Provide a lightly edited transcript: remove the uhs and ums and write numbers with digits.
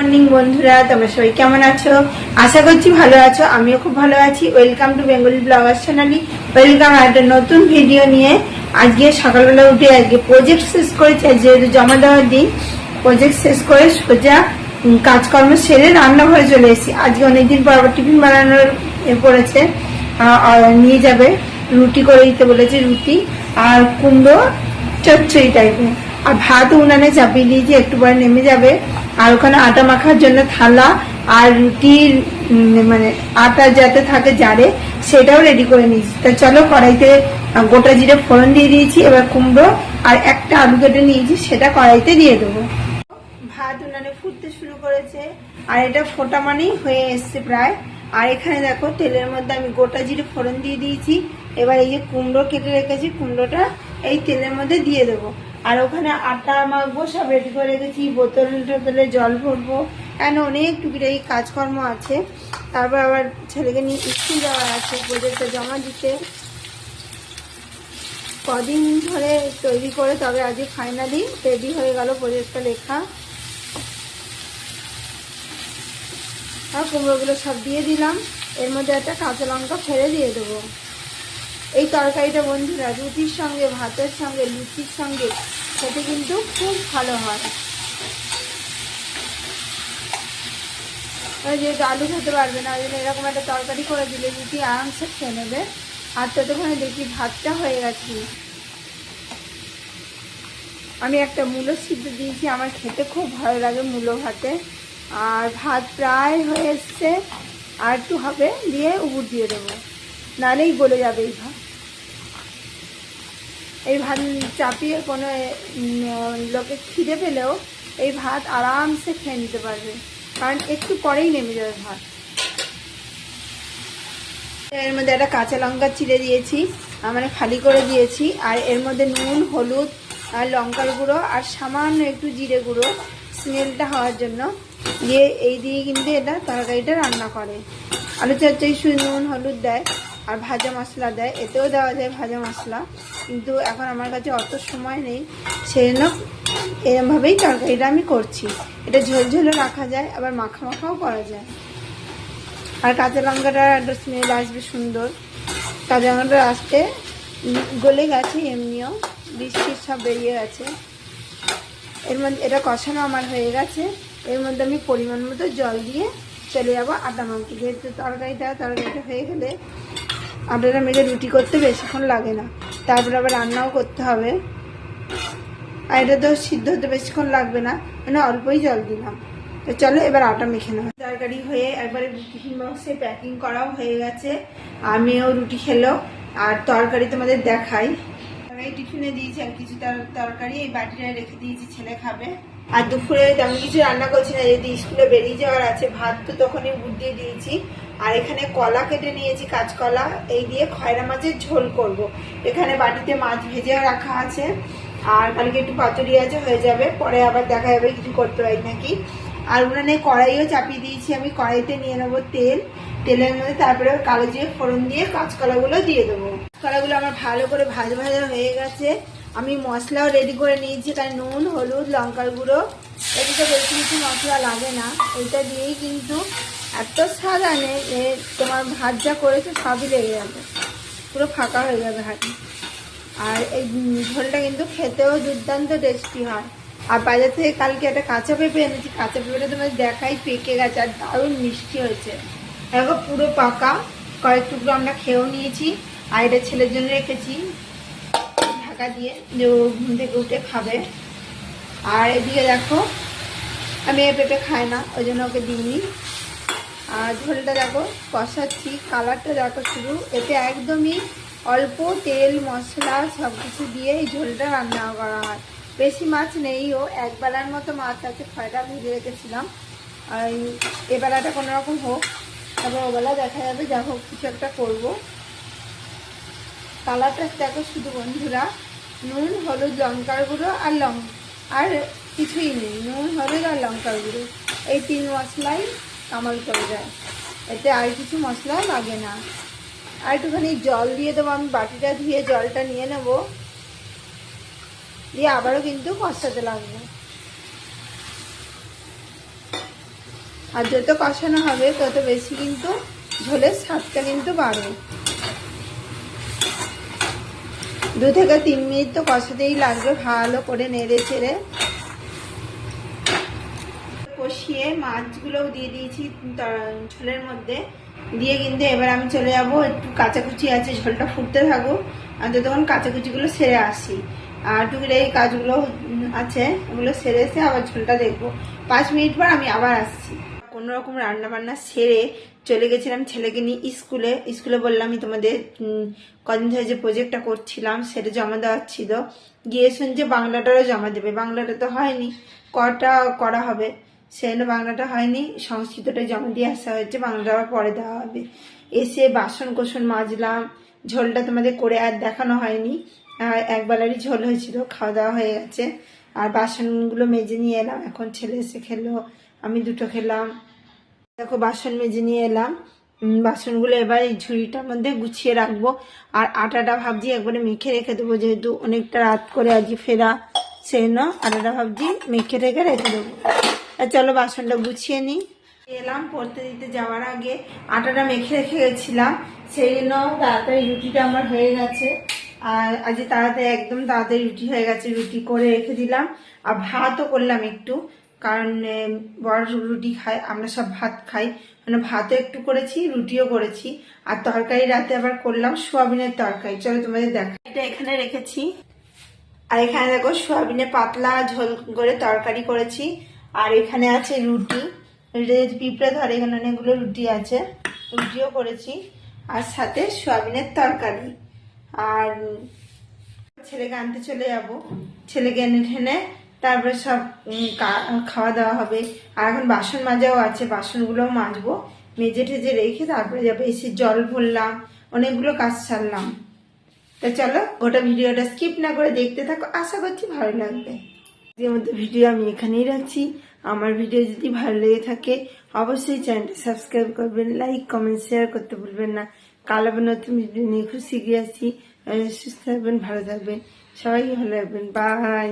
Morning বন্ধুরা, তোমরা সবাই কেমন আছো? আশা করছি ভালো আছো। আমিও খুব ভালো আছি। Welcome to Bengali blogger channel. Welcome একটা নতুন ভিডিও নিয়ে। আজকে সকালবেলা উঠে আজকে প্রজেক্ট শেষ করেছি, যেহেতু জমা দেওয়ার দিন। প্রজেক্ট শেষ করে সোজা কাজকর্ম সেরে রান্নাঘরে চলে এসেছি। আজকে অনেকদিন পর আবার টিফিন বানানোর পড়েছে, নিয়ে যাবে। রুটি করে দিতে বলেছে, রুটি আর কুমড়ো চচ্চড়ি টাইপের। আর ভাত উনানে চাপিয়ে দিয়েছি, একটু পরে নেমে যাবে। আর ওখানে আটা মাখার জন্য থালা আর রুটির মানে আটা যাতে থাকে জারে, সেটাও রেডি করে নিয়েছি। তা চলো, কড়াইতে গোটা জিরে ফোড়ন দিয়ে দিয়েছি। এবার কুমড়ো আর একটা আলু কেটে নিয়েছি, সেটা কড়াইতে দিয়ে দেবো। ভাত উনানে ফুটতে শুরু করেছে, আর এটা ফোটা মানেই হয়ে এসছে প্রায়। আর এখানে দেখো, তেলের মধ্যে আমি গোটা জিরে ফোড়ন দিয়ে দিয়েছি। এবার এই যে কুমড়ো কেটে রেখেছি, কুমড়োটা এই তেলের মধ্যে দিয়ে দেবো। আর ওখানে আটা মাখবো, সব রেডি করে রেখেছি। বোতলে জল ভরবো, এখানে অনেক টুকিটাকি কাজকর্ম আছে। তারপর আবার ছেলেকে নিয়ে স্কুল যাওয়ার আছে, প্রজেক্টটা জমা দিতে। কদিন ধরে তৈরি করে, তবে আজকে ফাইনালি রেডি হয়ে গেল প্রজেক্টটা লেখা। আর কুমড়োগুলো সব দিয়ে দিলাম। এর মধ্যে একটা কাঁচা লঙ্কা ফেলে দিয়ে দেবো। এই তরকারিটা বন্ধুরা রুটির সঙ্গে, ভাতের সঙ্গে, লুচির সঙ্গে খেতে কিন্তু খুব ভালো হয়। যেহেতু আলু খেতে পারবে না, ওই জন্য এরকম একটা তরকারি করে দিলে রুটি আরামসে খেয়ে নেবে। আর ততক্ষণে দেখি ভাতটা হয়ে গেছে। আমি একটা মূলো সিদ্ধ দিয়েছি, আমার খেতে খুব ভালো লাগে মূলো ভাতে। আর ভাত প্রায় হয়ে এসছে, আর একটু হবে, দিয়ে উপর দিয়ে দেবো, নাহলেই গলে যাবে এই ভাত। এই ভাত চাপিয়ে কোনো লোকে খিদে পেলেও এই ভাত আরামসে খেয়ে নিতে পারবে, কারণ একটু পরেই নেমে যাবে ভাত। এর মধ্যে একটা কাঁচা লঙ্কা চিড়ে দিয়েছি, মানে খালি করে দিয়েছি। আর এর মধ্যে নুন, হলুদ আর লঙ্কার গুঁড়ো আর সামান্য একটু জিরে গুঁড়ো, স্মেলটা হওয়ার জন্য দিয়ে, এই দিয়ে কিন্তু এটা তরকারিটা রান্না করে। আলু চচ্চড়ি শুধু নুন হলুদ দেয়, আর ভাজা মশলা দেয়, এতেও দেওয়া যায় ভাজা মশলা, কিন্তু এখন আমার কাছে অত সময় নেই, সেই জন্য এরমভাবেই তরকারিটা আমি করছি। এটা ঝোলঝোলও রাখা যায়, আবার মাখা মাখাও করা যায়। আর কাঁচা লঙ্কাটা একটা স্মেল আসবে সুন্দর। কাঁচা লঙ্কাটা আসতে গলে গেছে, এমনিও বৃষ্টির সব বেরিয়ে গেছে। এর মধ্যে এটা কষানো আমার হয়ে গেছে। এর মধ্যে আমি পরিমাণ মতো জল দিয়ে চলে যাবো আটা মাখতে। যেহেতু তরকারিটা হয়ে গেলে আটাটা মেখে রুটি করতে বেশিক্ষণ লাগে না, তারপরে আবার রান্নাও করতে হবে। আর এটা তো সিদ্ধ হতে বেশিক্ষণ লাগবে না, মানে অল্পই জল দিলাম। তো চলো এবার আটা মেখে নেব। তরকারি হয়ে একবারে টিফিন বক্সে প্যাকিং করাও হয়ে গেছে। আমিও রুটি খেলো, আর তরকারি তোমাদের দেখাই। আমি টিফিনে দিয়েছি আর কিছু তরকারি এই বাটিটায় রেখে দিয়েছি, ছেলে খাবে। আর দুপুরে তেমন কিছু রান্না করছি না, যদি স্কুলে বেরিয়ে যাওয়ার আছে। ভাত তো তখনই বুট দিয়ে দিয়েছি। আর এখানে কলা কেটে নিয়েছি, কাঁচকলা, এই দিয়ে খয়রা মাছের ঝোল করব। এখানে বাটিতে মাছ ভেজে রাখা আছে, আর কালকে একটু পাতুরি আছে, হয়ে যাবে। পরে আবার দেখা যাবে কিছু করতে পারি নাকি। আর উনানে কড়াইও চাপিয়ে দিয়েছি আমি। কড়াইতে নিয়ে নেবো তেল, তেলের মধ্যে তারপরে কালো জিরে ফোড়ন দিয়ে কাঁচকলাগুলো দিয়ে দেবো। কাঁচকলাগুলো আমার ভালো করে ভাজা হয়ে গেছে। আমি মশলাও রেডি করে নিয়েছি, তাই নুন হলুদ লঙ্কার গুঁড়ো, এদিকে বেশি কিছু মশলা লাগে না। এটা দিয়েই কিন্তু এত স্বাদ আনে, তোমার ভাত যা করেছে সবই লেগে যাবে, পুরো ফাঁকা হয়ে যাবে হাঁটি। আর এই ঝোলটা কিন্তু খেতেও দুর্দান্ত টেস্টি হয়। আর বাজার থেকে কালকে একটা কাঁচা পেঁপে এনেছি, কাঁচা পেঁপেটা তোমার দেখাই পেকে গেছে, আর দারুণ মিষ্টি হয়েছে। এখন পুরো পাকা, কয়েক টুকরো আমরা খেয়েও নিয়েছি। আর এটা ছেলের জন্য রেখেছি ঢাকা দিয়ে, যে ও ঘুম থেকে উঠে খাবে। আর এদিকে দেখো, আমি এই পেঁপে খাই না, ওই জন্য ওকে দিইনি। আর ঝোলটা দেখো কষাচ্ছি, কালারটা দেখো শুধু। এতে একদমই অল্প তেল মশলা সব কিছু দিয়ে এই ঝোলটা রান্না করা হয়। বেশি মাছ নেইও, এক বেলার মতো মাছ আছে, খয়টা ভেজে রেখেছিলাম। আর এ বেলাটা কোনো রকম হোক, তারপর ওবেলা দেখা যাবে, যা হোক কিছু একটা করবো। কালারটা দেখো শুধু বন্ধুরা, নুন হলুদ লঙ্কার গুঁড়ো আর কিছুই নেই, নুন হলুদ আর লঙ্কার গুঁড়ো, এই 3 মশলাই কামাল করে যায়। এতে আর কিছু মশলা লাগে না। আর একটুখানি জল দিয়ে দেবো। আমি বাটিটা ধুয়ে জলটা নিয়ে নেব, দিয়ে আবারও কিন্তু কষাতে লাগবে। আর যত কষানো হবে তত বেশি কিন্তু ঝোলের স্বাদটা কিন্তু বাড়বে। 2 থেকে 3 মিনিট তো কষাতেই লাগবে, ভালো করে নেড়ে চেড়ে কষিয়ে মাছগুলোও দিয়ে দিয়েছি ঝোলের মধ্যে দিয়ে। কিন্তু এবার আমি চলে যাব, একটু কাঁচাকুচি আছে, ঝোলটা ফুটতে থাকুক আর ততক্ষণ কাঁচাকুচিগুলো সেরে আসি। আর টুকিটাই এই কাজগুলো আছে, ওগুলো সেরে এসে আবার ঝোলটা দেখবো। 5 মিনিট পর আমি আবার আসছি। কোনো রকম রান্না বান্না সেরে চলে গেছিলাম ছেলেকে নিয়ে স্কুলে বললামই তোমাদের কদিন ধরে যে প্রজেক্টটা করছিলাম সেটা জমা দেওয়ার ছিল। গিয়ে শুনছে বাংলাটারও জমা দেবে, বাংলাটা তো হয়নি, কটা করা হবে, সেজন্য বাংলাটা হয়নি, সংস্কৃতটা জমা দিয়ে আসা হয়েছে, বাংলাটা আবার পরে দেওয়া হবে। এসে বাসন কোসন মাজলাম, ঝোলটা তোমাদের করে আর দেখানো হয়নি, একবেলারই ঝোল হয়েছিল, খাওয়া দাওয়া হয়ে গেছে। আর বাসনগুলো মেজে নিয়ে এলাম, এখন ছেলে এসে খেলো, আমি দুটো খেলাম। দেখো বাসন মেজে নিয়ে এলাম, বাসনগুলো এবার এই ঝুড়িটার মধ্যে গুছিয়ে রাখবো। আর আটাটা ভাবছি একবারে মেখে রেখে দেবো, যেহেতু অনেকটা রাত করে আজকে ফেরা, সেই জন্য আটাটা ভাবছি মেখে রেখে দেবো। আর চলো বাসনটা গুছিয়ে নিই। এলাম পড়তে দিতে যাওয়ার আগে আটাটা মেখে রেখে গেছিলাম, সেই জন্য তাড়াতাড়ি রুটিটা আমার হয়ে গেছে। আর আজ তাড়াতাড়ি একদম তাড়াতাড়ি রুটি হয়ে গেছে, রুটি করে রেখে দিলাম। আর ভাতও করলাম একটু, কারণ বড় রুটি খাই, আমরা সব ভাত খাই, মানে ভাতও একটু করেছি, রুটিও করেছি। আর তরকারি রাতে আবার করলাম সোয়াবিনের তরকারি, চলো তোমাদের দেখা। এটা এখানে রেখেছি, আর এখানে দেখো সোয়াবিনের পাতলা ঝোল করে তরকারি করেছি। আর এখানে আছে রুটি, পিঁপড়ে ধরে, এখানে অনেকগুলো রুটি আছে, রুটিও করেছি, আর সাথে সোয়াবিনের তরকারি। আর ছেলেকে আনতে চলে যাব, ছেলেকে এনে ঠেনে তারপরে সব খাওয়া দাওয়া হবে। আর এখন বাসন মাজাও আছে, বাসনগুলোও মাজবো, মেজে ঠেজে রেখে তারপরে যাবে। এসে জল ভরলাম, অনেকগুলো কাজ সারলাম। তা চলো গোটা ভিডিওটা স্কিপ না করে দেখতে থাকো, আশা করছি ভালো লাগবে। এর মধ্যে ভিডিও আমি এখানেই রাখছি। আমার ভিডিও যদি ভালো লেগে থাকে অবশ্যই চ্যানেলটা সাবস্ক্রাইব করবেন, লাইক কমেন্ট শেয়ার করতে ভুলবেন না। কাল আবার নতুন ভিডিও নিয়ে খুব শীঘ্রই আসছি। সুস্থ থাকবেন, ভালো থাকবেন, সবাইকে ভালো রাখবেন, বাই।